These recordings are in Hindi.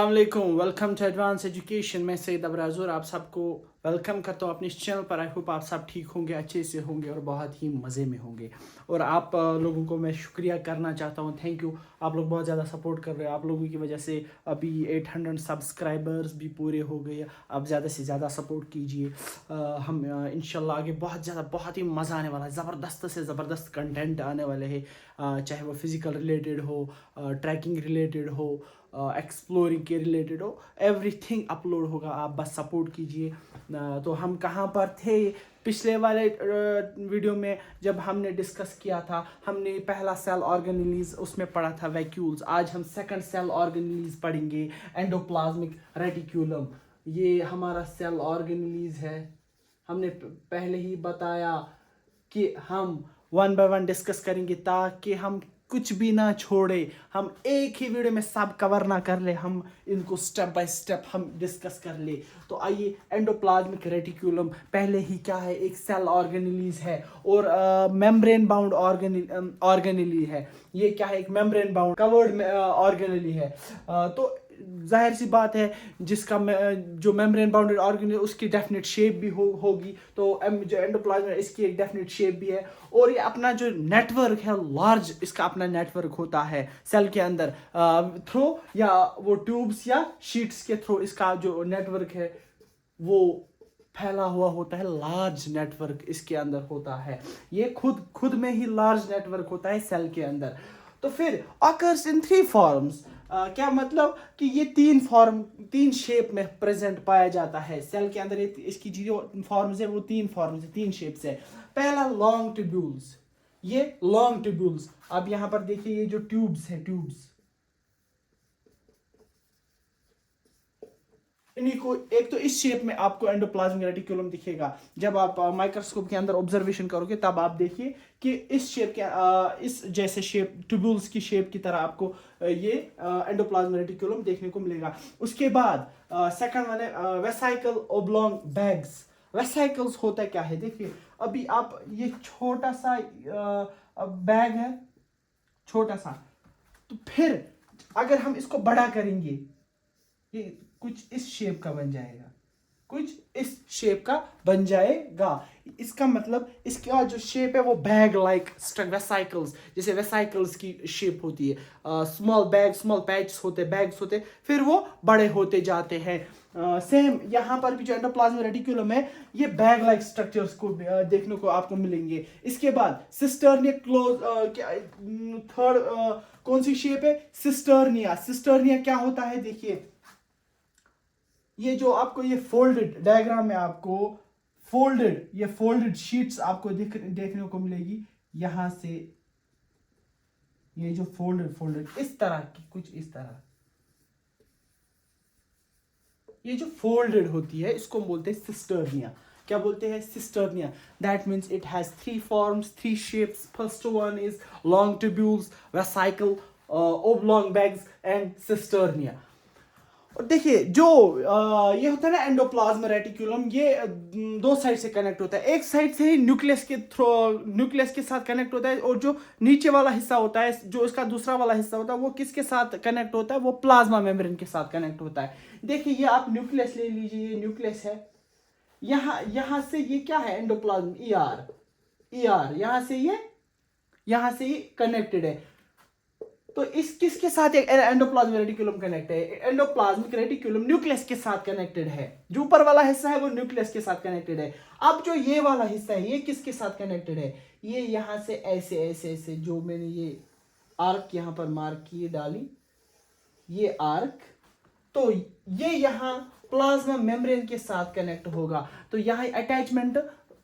अस्सलाम वालेकुम, वेलकम टू एडवांस एजुकेशन। मैं सईद अबराज़ुर आप सबको वेलकम करता हूँ अपने इस चैनल पर। आई होप आप सब ठीक होंगे, अच्छे से होंगे और बहुत ही मज़े में होंगे। और आप लोगों को मैं शुक्रिया करना चाहता हूँ, थैंक यू। आप लोग बहुत ज़्यादा सपोर्ट कर रहे हो, आप लोगों की वजह से अभी 800 सब्सक्राइबर्स भी पूरे हो गए। आप ज़्यादा से ज़्यादा सपोर्ट कीजिए। हम इंशाल्लाह आगे बहुत ही मज़ा आने वाला है। ज़बरदस्त से ज़बरदस्त कंटेंट आने वाले हैं, चाहे वो फिज़िकल रिलेटेड हो, ट्रैकिंग रिलेटेड हो, एक्सप्लोरिंग के रिलेटेड हो, एवरीथिंग अपलोड होगा। आप बस सपोर्ट कीजिए। तो हम कहाँ पर थे पिछले वाले वीडियो में, जब हमने डिस्कस किया था, हमने पहला सेल ऑर्गेनेलीज उसमें पढ़ा था वैक्यूल्स। आज हम सेकंड सेल ऑर्गेनेलीज पढ़ेंगे, एंडोप्लाज्मिक रेटिक्यूलम। ये हमारा सेल ऑर्गेनेलीज है। हमने पहले ही बताया कि हम वन बाय वन डिस्कस करेंगे ताकि हम कुछ भी ना छोड़े, हम एक ही वीडियो में सब कवर ना कर ले, हम इनको स्टेप बाय स्टेप हम डिस्कस कर ले। तो आइए, एंडोप्लाज्मिक रेटिक्यूलम पहले ही क्या है, एक सेल ऑर्गेनेलीज है और मेम्ब्रेन बाउंड ऑर्गेनेली है। ये क्या है, एक मेम्ब्रेन बाउंड कवर्ड ऑर्गेनेली है। तो जाहिर सी बात है, जिसका जो मेम्ब्रेन बाउंडेड ऑर्गेनेल उसकी डेफिनेट शेप भी होगी। तो जो एंडोप्लाज्म है इसकी एक डेफिनेट शेप भी है। और ये अपना जो नेटवर्क है लार्ज, इसका अपना नेटवर्क होता है सेल के अंदर, थ्रू या वो ट्यूब्स या शीट्स के थ्रू इसका जो नेटवर्क है वो फैला हुआ होता है। लार्ज नेटवर्क इसके अंदर होता है। ये खुद में ही लार्ज नेटवर्क होता है सेल के अंदर। तो फिर ऑकर्स इन थ्री फॉर्म्स। क्या मतलब कि ये तीन शेप में प्रेजेंट पाया जाता है सेल के अंदर। इसकी जो फॉर्म्स है वो तीन शेप्स है। पहला लॉन्ग ट्यूब्यूल्स, ये लॉन्ग ट्यूब्यूल्स। अब यहां पर देखिए, ये जो ट्यूब्स है, ट्यूब्स इन्हीं को, एक तो इस शेप में आपको एंडोप्लाज्मिक रेटिकुलम दिखेगा। जब आप माइक्रोस्कोप के अंदर ऑब्जर्वेशन करोगे तब आप देखिए कि इस शेप के इस जैसे शेप, ट्यूब्यूल्स की शेप की तरह आपको ये एंडोप्लाज्मिक रेटिकुलम देखने को मिलेगा। उसके बाद सेकंड वन है वेसाइकल ओब्लॉन्ग बैग्स। वेसाइकल्स होता क्या है, देखिए अभी आप, ये छोटा सा बैग है, छोटा सा। तो फिर अगर हम इसको बड़ा करेंगे, ये कुछ इस शेप का बन जाएगा, कुछ इस शेप का बन जाएगा। इसका मतलब इसका जो शेप है वो बैग लाइक वेसाइकल्स, जैसे वेसाइकल्स की शेप होती है। स्मॉल बैग, स्मॉल पैच होते, बैग्स होते, फिर वो बड़े होते जाते हैं। सेम यहाँ पर भी जो एंडोप्लाज्मिक रेटिकुलम है, ये बैग लाइक स्ट्रक्चर्स को देखने को आपको मिलेंगे। इसके बाद सिस्टर्निया क्लोज, थर्ड कौन सी शेप है, सिस्टर्निया। सिस्टर्निया क्या होता है, देखिए ये जो आपको ये फोल्डेड डायग्राम में आपको ये फोल्डेड शीट्स आपको देखने को मिलेगी। यहां से ये जो फोल्डेड इस तरह की, कुछ इस तरह, ये जो फोल्डेड होती है इसको बोलते हैं सिस्टर्निया। क्या बोलते हैं, cisternae. That means it has three forms, three shapes. First one is long tubules, vesicle, oblong bags and cisternae. और देखिए जो ये होता है ना एंडोप्लाज्म रेटिकुलम, ये दो साइड से कनेक्ट होता है। एक साइड से ही न्यूक्लियस के थ्रू, न्यूक्लियस के साथ कनेक्ट होता है, और जो नीचे वाला हिस्सा होता है, जो इसका दूसरा वाला हिस्सा होता है, वो किसके साथ कनेक्ट होता है, वो प्लाज्मा मेम्ब्रेन के साथ कनेक्ट होता है। देखिए ये आप न्यूक्लियस ले लीजिए, ये न्यूक्लियस है। यहां से ये क्या है, एंडोप्लाज्म, ईआर यहां से ये कनेक्टेड है। तो इस किसके साथ एंडोप्लाज्मिक रेटिकुलम कनेक्ट है, एंडोप्लाज्मिक रेटिकुलम न्यूक्लियस के साथ कनेक्टेड है। जो ऊपर वाला हिस्सा है वो न्यूक्लियस के साथ कनेक्टेड है। अब जो ये वाला हिस्सा है, ये किसके साथ कनेक्टेड है, ये यहां से ऐसे ऐसे ऐसे, जो मैंने ये आर्क यहां पर मार्क किए डाली, ये आर्क, तो ये यहां प्लाज्मा मेम्ब्रेन के साथ कनेक्ट होगा। तो यहां attachment,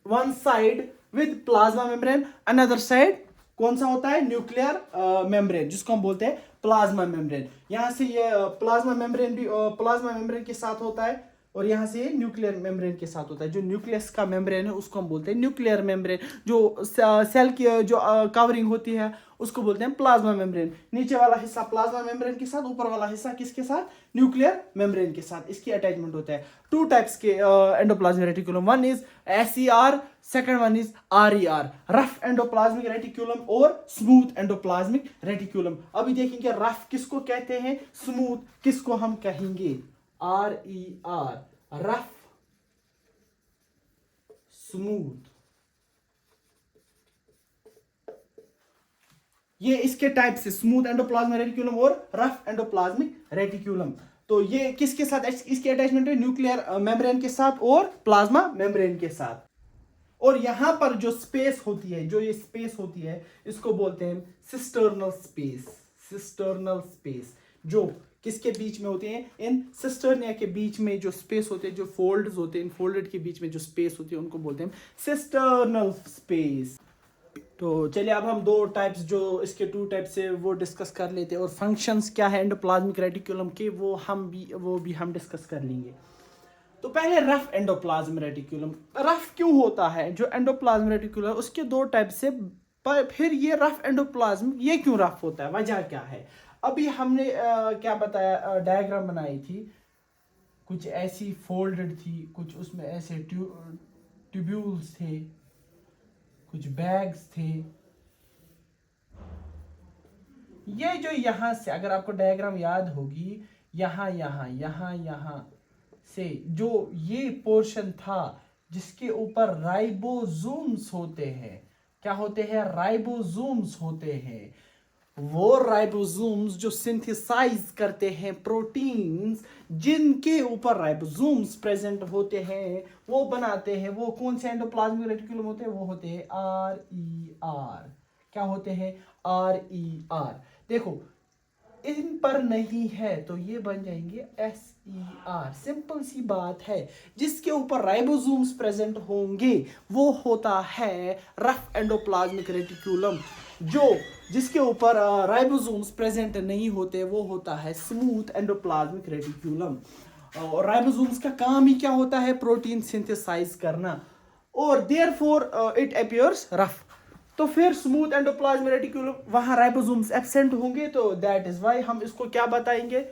one side with plasma membrane, another side कौन सा होता है, न्यूक्लियर मेम्ब्रेन, जिसको हम बोलते हैं प्लाज्मा मेम्ब्रेन। यहां से ये प्लाज्मा मेम्ब्रेन भी प्लाज्मा मेम्ब्रेन के साथ होता है, और यहाँ से न्यूक्लियर मेम्ब्रेन के साथ होता है। जो न्यूक्लियस का मेम्ब्रेन है उसको हम बोलते हैं न्यूक्लियर मेम्ब्रेन। जो सेल की जो कवरिंग होती है उसको बोलते हैं प्लाज्मा मेम्ब्रेन। नीचे वाला हिस्सा प्लाज्मा मेम्ब्रेन के साथ, ऊपर वाला हिस्सा किसके साथ? न्यूक्लियर मेम्ब्रेन के साथ। इसकी अटैचमेंट होता है। 2 टाइप्स के endoplasmic reticulum, one is SER, second one is RER, rough endoplasmic reticulum और स्मूथ एंडोप्लाज्मिक रेटिकुलम। अभी देखेंगे रफ किसको कहते हैं, स्मूथ किसको हम कहेंगे। RER, रफ, स्मूथ, ये इसके टाइप से स्मूथ एंडोप्लाज्मिक रेटिकुलम और रफ एंडोप्लाज्मिक रेटिकुलम। तो ये किसके साथ इसकी अटैचमेंट है? न्यूक्लियर मेम्ब्रेन के साथ और प्लाज्मा मेम्ब्रेन के साथ। और यहां पर जो स्पेस होती है, जो ये स्पेस होती है, इसको बोलते हैं सिस्टर्नल स्पेस। सिस्टर्नल स्पेस जो किसके बीच में होते हैं? इन सिस्टर्निया के बीच में जो स्पेस होते हैं, जो फोल्ड्स होते हैं, इन फोल्डेड के बीच में जो स्पेस होती है उनको बोलते हैं सिस्टर्नल स्पेस। तो चलिए अब हम 2 टाइप्स, जो इसके 2 टाइप्स से वो डिस्कस कर लेते हैं, और फंक्शंस क्या है एंडोप्लाज्मिक रेटिकुलम के वो भी हम डिस्कस कर लेंगे। तो पहले रफ एंडोप्लाज्मिक रेटिकुलम। रफ क्यों होता है? जो एंडोप्लाज्मिक रेटिकुलम उसके 2 टाइप से, पर फिर ये रफ एंडोप्लाज्म ये क्यों रफ होता है, वजह क्या है? अभी हमने क्या बताया, डायग्राम बनाई थी, कुछ ऐसी फोल्डेड थी, कुछ उसमें ऐसे ट्यूब्यूल्स थे, कुछ बैग्स थे। ये जो यहां से, अगर आपको डायग्राम याद होगी, यहां से जो ये पोर्शन था जिसके ऊपर राइबोसोम्स होते हैं, क्या होते हैं? राइबोसोम्स होते हैं। वो राइबोसोम्स जो सिंथेसाइज करते हैं प्रोटीन्स, जिनके ऊपर राइबोसोम्स प्रेजेंट होते हैं, वो बनाते हैं, वो कौन से एंडोप्लाज्मिक रेटिकुलम होते हैं? वो होते हैं RER। क्या होते हैं? RER। देखो इन पर नहीं है तो ये बन जाएंगे SER। सिंपल सी बात है, जिसके ऊपर राइबोसोम्स प्रेजेंट होंगे वो होता है रफ एंडोप्लाज्मिक रेटिकुलम। जो जिसके ऊपर राइबोसोम्स प्रेजेंट नहीं होते वो होता है स्मूथ एंडोप्लाज्मिक रेटिकुलम। और राइबोसोम्स का काम ही क्या होता है? प्रोटीन सिंथेसाइज करना, और देयरफॉर इट अपीयर्स रफ। तो फिर स्मूथ एंडोप्लाज्मिक रेटिकुलम, वहां राइबोसोम्स एब्सेंट होंगे, तो दैट इज व्हाई हम इसको क्या बताएंगे?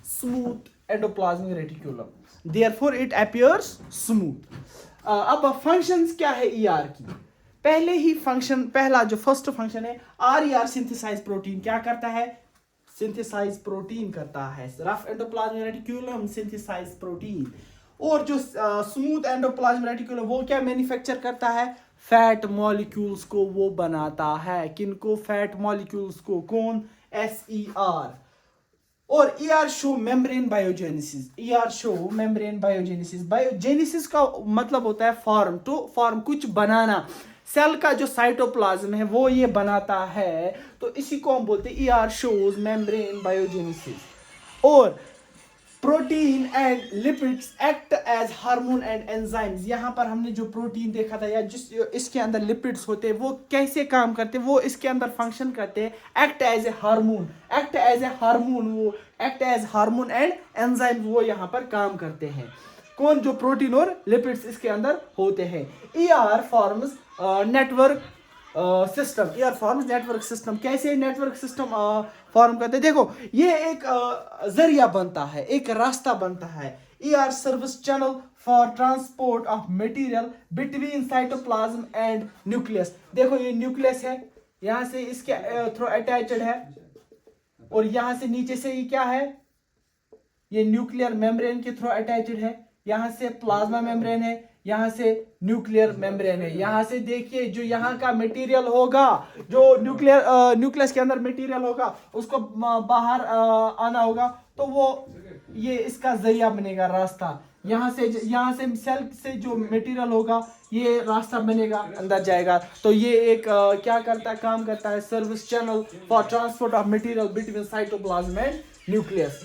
Smooth endoplasmic reticulum. Therefore it appears smooth. अब फंक्शंस क्या है ER की? पहले ही फंक्शन, पहला जो फर्स्ट फंक्शन है, RER सिंथेसाइज प्रोटीन क्या करता है? सिंथेसाइज प्रोटीन करता है। Rough endoplasmic reticulum synthesize protein. और जो स्मूथ एंडोप्लाज्मिक रेटिकुलम वो क्या मैन्युफैक्चर करता है? फैट मॉलिक्यूल्स को वो बनाता है। किनको? फैट मॉलिक्यूल्स को। कौन? SER। और ER show membrane biogenesis. ER show membrane biogenesis. Biogenesis का मतलब होता है फॉर्म, टू फॉर्म, कुछ बनाना। सेल का जो साइटोप्लाज्म है वो ये बनाता है, तो इसी को हम बोलते हैं ER शोज मेम्ब्रेन बायोजेनेसिस। और protein and lipids act as hormone and enzymes. यहाँ पर हमने जो प्रोटीन देखा था, या जिस इसके अंदर लिपिड्स होते हैं, वो कैसे काम करते हैं? वो इसके अंदर फंक्शन करते हैं act as a hormone. Act as a hormone, वो act as hormone and enzyme, वो यहाँ पर काम करते हैं। कौन? जो प्रोटीन और लिपिड्स इसके अंदर होते हैं। ER forms network system. ER forms network system. कैसे नेटवर्क सिस्टम फॉर्म करते हैं? देखो ये एक जरिया बनता है, एक रास्ता बनता है। ER service channel for transport of material between cytoplasm and nucleus. देखो ये न्यूक्लियस है, यहां से इसके थ्रू अटैच्ड है, और यहां से नीचे से ये क्या है? ये न्यूक्लियर मेम्ब्रेन के थ्रू अटैच्ड है। यहां से प्लाज्मा मेम्ब्रेन है, यहां से न्यूक्लियर मेम्ब्रेन है। यहां से देखिए जो यहां का मटेरियल होगा, जो न्यूक्लियस के अंदर मटेरियल होगा, उसको बाहर आना होगा, तो वो ये इसका जरिया बनेगा, रास्ता। यहाँ से सेल से जो मटेरियल होगा, ये रास्ता बनेगा, अंदर जाएगा। तो ये एक क्या करता है? काम करता है service channel for transport of material between cytoplasm and nucleus.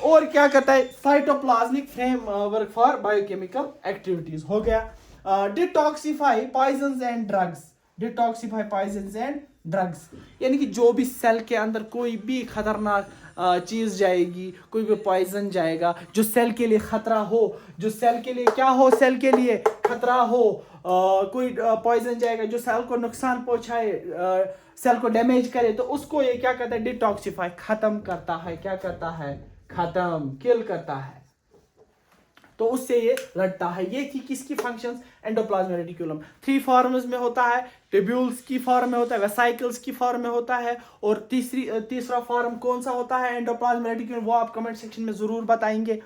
और क्या करता है? Cytoplasmic framework for biochemical activities. हो गया। Detoxify poisons and drugs. Detoxify poisons and drugs, यानी कि जो भी सेल के अंदर कोई भी खतरनाक चीज़ जाएगी, कोई भी पॉइजन जाएगा जो सेल के लिए ख़तरा हो, जो सेल के लिए क्या हो, सेल के लिए ख़तरा हो, कोई पॉइजन जाएगा जो सेल को नुकसान पहुंचाए, सेल को डैमेज करे, तो उसको ये क्या करता है, डिटॉक्सिफाई, ख़त्म करता है। क्या करता है? ख़त्म, किल करता है। तो उससे ये लड़ता है। ये थी किसकी फंक्शंस? Endoplasmic reticulum. 3 फॉर्म्स में होता है, ट्यूब्यूल्स की फॉर्म में होता है, वेसाइकल्स की फॉर्म में होता है, और तीसरा फॉर्म कौन सा होता है एंडोप्लाज्मिक रेटिकुलम, वो आप कमेंट सेक्शन में ज़रूर बताएंगे।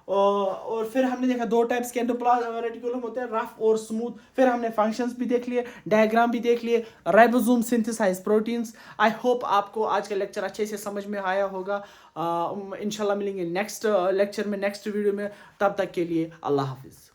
और फिर हमने देखा 2 टाइप्स के एंडोप्लाज्मिक रेटिकुलम होते हैं, रफ और स्मूथ। फिर हमने फंक्शंस भी देख लिए, डायग्राम भी देख लिए, ribosome synthesize proteins. I hope आपको आज का लेक्चर अच्छे से समझ में आया होगा। इंशाल्लाह मिलेंगे नेक्स्ट लेक्चर में, नेक्स्ट वीडियो में। तब तक के लिए अल्लाह हाफिज़।